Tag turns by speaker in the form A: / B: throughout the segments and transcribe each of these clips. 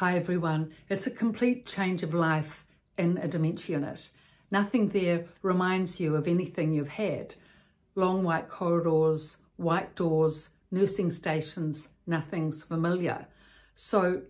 A: Hi everyone, it's a complete change of life in a dementia unit. Nothing there reminds you of anything you've had. Long white corridors, white doors, nursing stations, nothing's familiar. So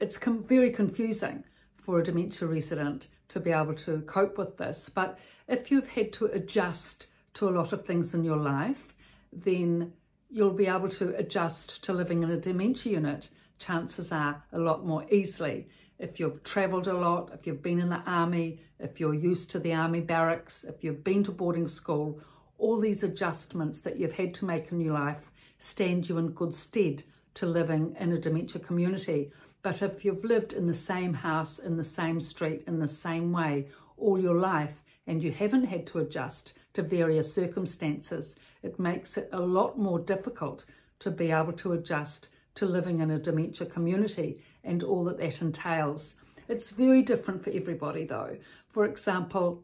A: it's very confusing for a dementia resident to be able to cope with this. But if you've had to adjust to a lot of things in your life, then you'll be able to adjust to living in a dementia unit, chances are, a lot more easily. If you've travelled a lot, if you've been in the army, if you're used to the army barracks, if you've been to boarding school, all these adjustments that you've had to make in your life stand you in good stead to living in a dementia community. But if you've lived in the same house, in the same street, in the same way all your life, and you haven't had to adjust to various circumstances, it makes it a lot more difficult to be able to adjust to living in a dementia community and all that that entails. It's very different for everybody though. For example,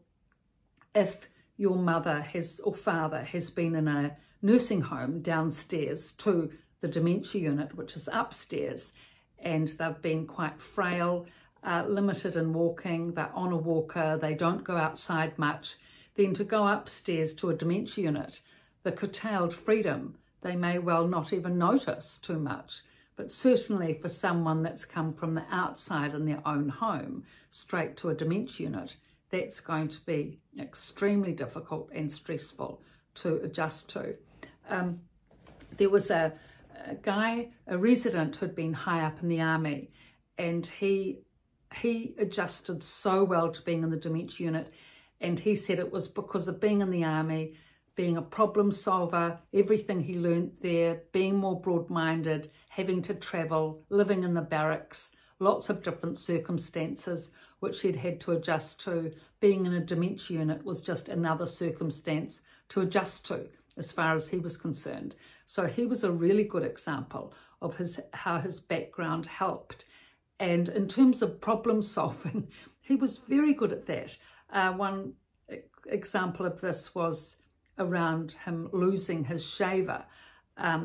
A: if your mother or father has been in a nursing home downstairs to the dementia unit, which is upstairs, and they've been quite frail, limited in walking, they're on a walker, they don't go outside much, then to go upstairs to a dementia unit, the curtailed freedom, they may well not even notice too much. But certainly for someone that's come from the outside in their own home straight to a dementia unit, that's going to be extremely difficult and stressful to adjust to. There was a resident who'd been high up in the army, and he adjusted so well to being in the dementia unit, and he said it was because of being in the army, being a problem solver, everything he learnt there, being more broad-minded, having to travel, living in the barracks, lots of different circumstances which he'd had to adjust to. Being in a dementia unit was just another circumstance to adjust to as far as he was concerned. So he was a really good example of how his background helped. And in terms of problem solving, he was very good at that. One example of this was around him losing his shaver.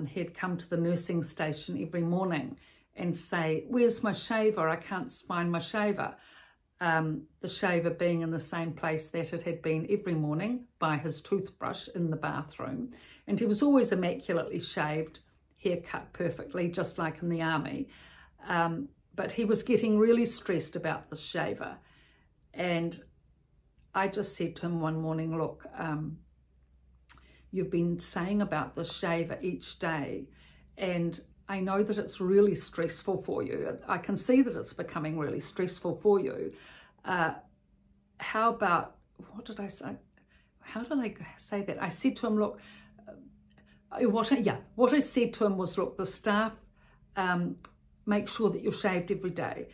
A: He'd come to the nursing station every morning and say, "Where's my shaver? I can't find my shaver." The shaver being in the same place that it had been every morning by his toothbrush in the bathroom. And he was always immaculately shaved, hair cut perfectly, just like in the army. But he was getting really stressed about the shaver. And I just said to him one morning, "Look, you've been saying about the shaver each day, and I know that it's really stressful for you. I can see that it's becoming really stressful for you. How about," what did I say? How did I say that? I said to him, "Look," what I said to him was, "Look, the staff make sure that you're shaved every day.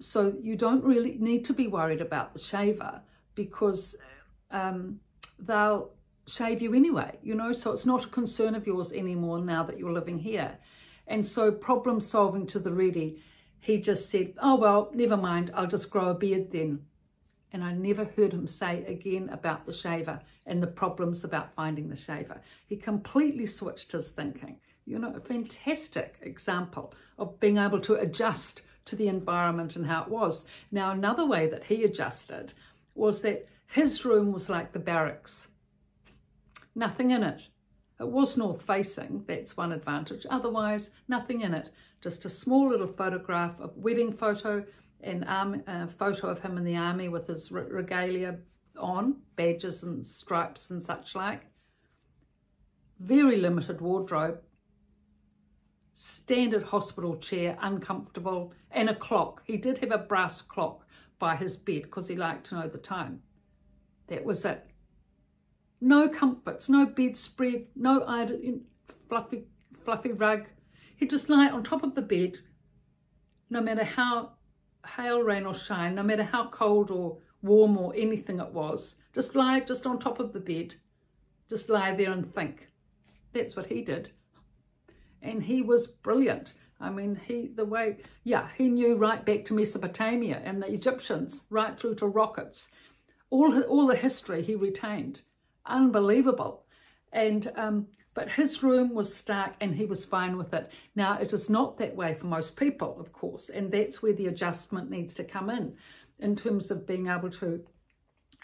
A: So you don't really need to be worried about the shaver, because they'll shave you anyway, you know, so it's not a concern of yours anymore now that you're living here." And so problem solving to the ready, he just said, "Oh, well, never mind, I'll just grow a beard then." And I never heard him say again about the shaver and the problems about finding the shaver. He completely switched his thinking. You know, a fantastic example of being able to adjust to the environment and how it was. Now, another way that he adjusted was that his room was like the barracks. Nothing in it. It was north facing, that's one advantage. Otherwise, nothing in it. Just a small little photograph, a wedding photo, and a photo of him in the army with his regalia on, badges and stripes and such like. Very limited wardrobe. Standard hospital chair, uncomfortable, and a clock. He did have a brass clock by his bed because he liked to know the time. That was it. No comforts, no bedspread, no fluffy rug. He'd just lie on top of the bed, no matter how hail, rain or shine, no matter how cold or warm or anything it was. Just lie just on top of the bed. Just lie there and think. That's what he did. And he was brilliant. I mean, he knew right back to Mesopotamia and the Egyptians, right through to rockets. All the history he retained. Unbelievable. And But his room was stark and he was fine with it. Now, it is not that way for most people, of course, and that's where the adjustment needs to come in terms of being able to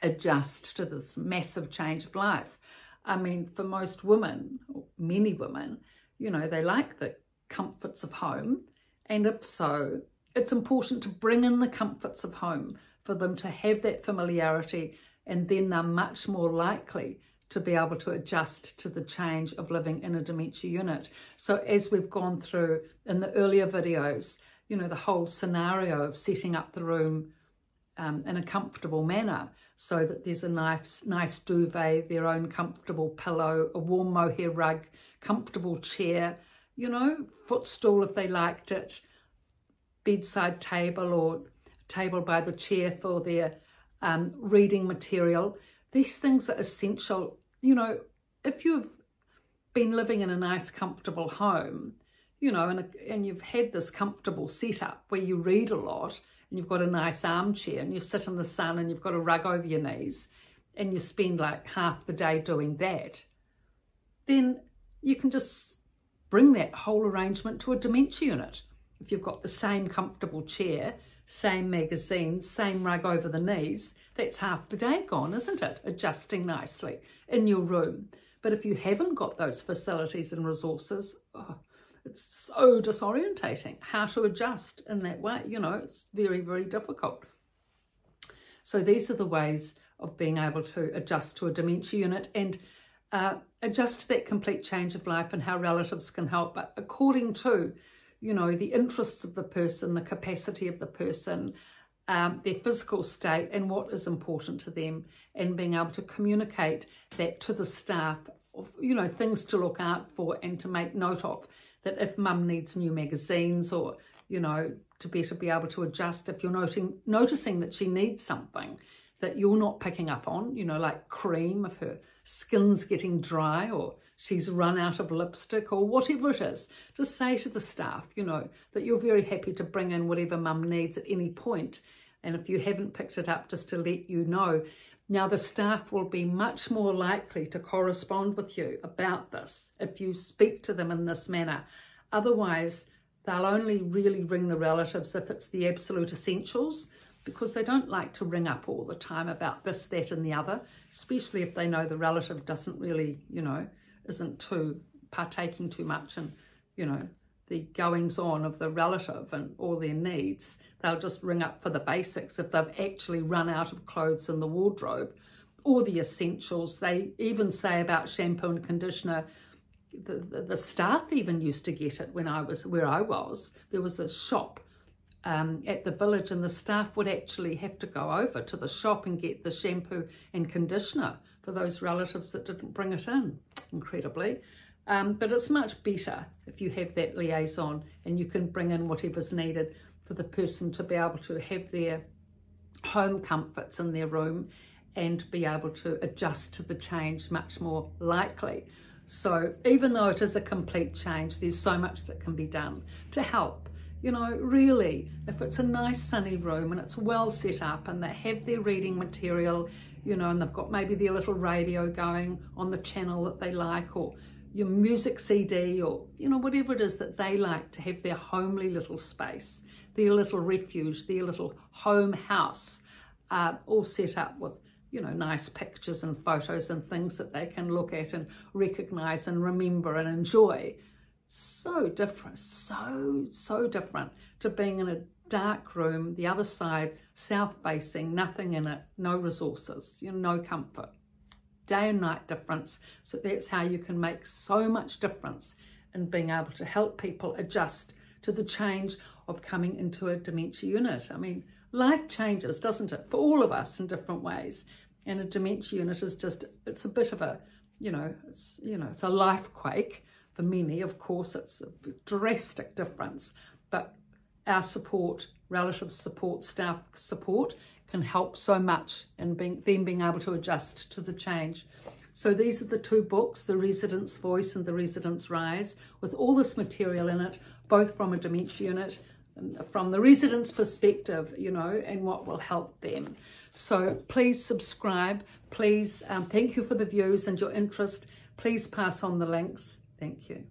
A: adjust to this massive change of life. I mean, for most women, many women, you know, they like the comforts of home. And if so, it's important to bring in the comforts of home for them to have that familiarity, and then they're much more likely to be able to adjust to the change of living in a dementia unit. So as we've gone through in the earlier videos, you know, the whole scenario of setting up the room in a comfortable manner, so that there's a nice duvet, their own comfortable pillow, a warm mohair rug, comfortable chair, you know, footstool if they liked it, bedside table or table by the chair for their reading material. These things are essential. You know, if you've been living in a nice, comfortable home, you know, and you've had this comfortable setup where you read a lot, and you've got a nice armchair, and you sit in the sun, and you've got a rug over your knees, and you spend like half the day doing that, then you can just bring that whole arrangement to a dementia unit. If you've got the same comfortable chair, same magazines, same rug over the knees, that's half the day gone, isn't it? Adjusting nicely in your room. But if you haven't got those facilities and resources, it's so disorientating how to adjust in that way. You know, it's very, very difficult. So these are the ways of being able to adjust to a dementia unit and adjust to that complete change of life, and how relatives can help, but according to, you know, the interests of the person, the capacity of the person, their physical state, and what is important to them, and being able to communicate that to the staff, of, you know, things to look out for and to make note of, that if mum needs new magazines, or, you know, to better be able to adjust if you're noticing that she needs something that you're not picking up on, you know, like cream, if her skin's getting dry, or she's run out of lipstick, or whatever it is, just say to the staff, you know, that you're very happy to bring in whatever mum needs at any point. And if you haven't picked it up, just to let you know. Now, the staff will be much more likely to correspond with you about this if you speak to them in this manner. Otherwise, they'll only really ring the relatives if it's the absolute essentials, because they don't like to ring up all the time about this, that and the other, especially if they know the relative doesn't really, you know, isn't too partaking too much in, you know, the goings on of the relative and all their needs. They'll just ring up for the basics if they've actually run out of clothes in the wardrobe, or the essentials. They even say about shampoo and conditioner, the staff even used to get it when I was where I was. There was a shop at the village, and the staff would actually have to go over to the shop and get the shampoo and conditioner for those relatives that didn't bring it in, incredibly. But it's much better if you have that liaison, and you can bring in whatever's needed for the person to be able to have their home comforts in their room and be able to adjust to the change much more likely. So even though it is a complete change, there's so much that can be done to help. You know, really, if it's a nice sunny room and it's well set up, and they have their reading material, you know, and they've got maybe their little radio going on the channel that they like, or your music CD, or, you know, whatever it is that they like to have, their homely little space, their little refuge, their little home house, all set up with, you know, nice pictures and photos and things that they can look at and recognize and remember and enjoy. So different, so different to being in a dark room, the other side, south facing, nothing in it, no resources, you know, no comfort. Day and night difference. So that's how you can make so much difference in being able to help people adjust to the change of coming into a dementia unit. I mean, life changes, doesn't it, for all of us in different ways. And a dementia unit is just, it's a bit of a, it's a life quake for many. Of course, it's a drastic difference, but our support, relative support, staff support can help so much in being able to adjust to the change. So these are the two books, The Resident's Voice and The Resident's Rise, with all this material in it, both from a dementia unit, from the resident's perspective, you know, and what will help them. So please subscribe. Please, thank you for the views and your interest. Please pass on the links. Thank you.